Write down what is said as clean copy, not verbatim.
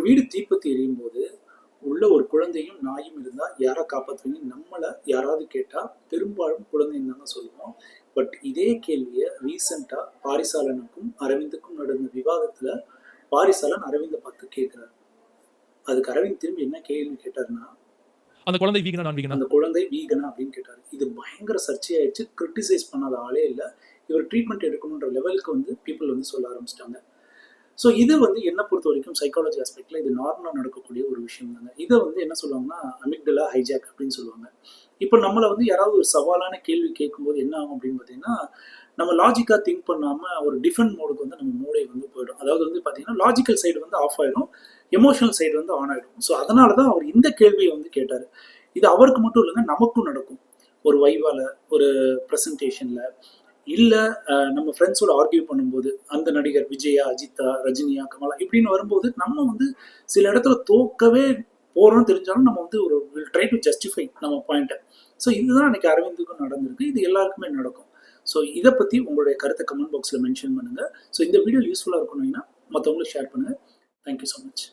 வீடு தீப்பத்தி எரியும் போது உள்ள ஒரு குழந்தையும் நாயும் இருந்தால் யாரை காப்பாற்றுவீங்க? நம்மளை யாராவது கேட்டால் பெரும்பாலும் குழந்தைன்னு தாங்க சொல்லுவோம். பட் இதே கேள்வியை ரீசெண்டாக பாரிசாலனுக்கும் அரவிந்துக்கும் நடந்த விவாதத்தில் பாரிசாலன் அரவிந்தை பார்த்து கேட்குறாரு. அதுக்கு அரவிந்த் திரும்பி என்ன கேள்வி கேட்டாருன்னா, அந்த குழந்தை வீகனா நான் வீகனா அந்த குழந்தை வீகனா அப்படின்னு கேட்டாரு. இது பயங்கர சர்ச்சையாயிடுச்சு. கிரிட்டிசைஸ் பண்ணாத ஆளே இல்லை. இவர் ட்ரீட்மெண்ட் எடுக்கணுன்ற லெவலுக்கு வந்து பீப்புள் வந்து சொல்ல ஆரம்பிச்சிட்டாங்க. ஸோ இதை வந்து என்ன பொறுத்த வரைக்கும் சைக்காலஜி ஆஸ்பெக்டில் இது நார்மலாக நடக்கக்கூடிய ஒரு விஷயம் தாங்க. இதை வந்து என்ன சொல்லுவாங்கன்னா அமிக்டலா ஹைஜாக் அப்படின்னு சொல்லுவாங்க. இப்போ நம்மளை வந்து யாராவது ஒரு சவாலான கேள்வி கேட்கும்போது என்ன ஆகும் அப்படின்னு பார்த்தீங்கன்னா, நம்ம லாஜிக்காக திங்க் பண்ணாமல் ஒரு டிஃபெண்ட் மோடுக்கு வந்து நம்ம மூளை வந்து போயிடும். அதாவது வந்து பார்த்தீங்கன்னா லாஜிக்கல் சைடு வந்து ஆஃப் ஆகிடும், எமோஷனல் சைடு வந்து ஆன் ஆகிடும். ஸோ அதனால தான் அவர் இந்த கேள்வியை வந்து கேட்டார். இது அவருக்கு மட்டும் இல்லைங்க, நமக்கும் நடக்கும். ஒரு வைவால, ஒரு ப்ரெசன்டேஷனில், இல்லை நம்ம ஃப்ரெண்ட்ஸோட ஆர்கியூ பண்ணும்போது அந்த நடிகர் விஜயா, அஜித்தா, ரஜினியா, கமலா இப்படின்னு வரும்போது நம்ம வந்து சில இடத்துல தோக்கவே போகிறோம்னு தெரிஞ்சாலும் நம்ம வந்து ஒரு வில் ட்ரை டு ஜஸ்டிஃபை நம்ம பாயிண்ட்டை. ஸோ இதுதான் அன்றைக்கி அரவிந்துக்கும் நடந்திருக்கு. இது எல்லாருக்குமே நடக்கும். ஸோ இதை பற்றி உங்களுடைய கருத்தை கமெண்ட் பாக்ஸில் மென்ஷன் பண்ணுங்கள். ஸோ இந்த வீடியோ யூஸ்ஃபுல்லாக இருக்கணும்னா மற்றவங்களுக்கு ஷேர் பண்ணுங்கள். Thank you so much.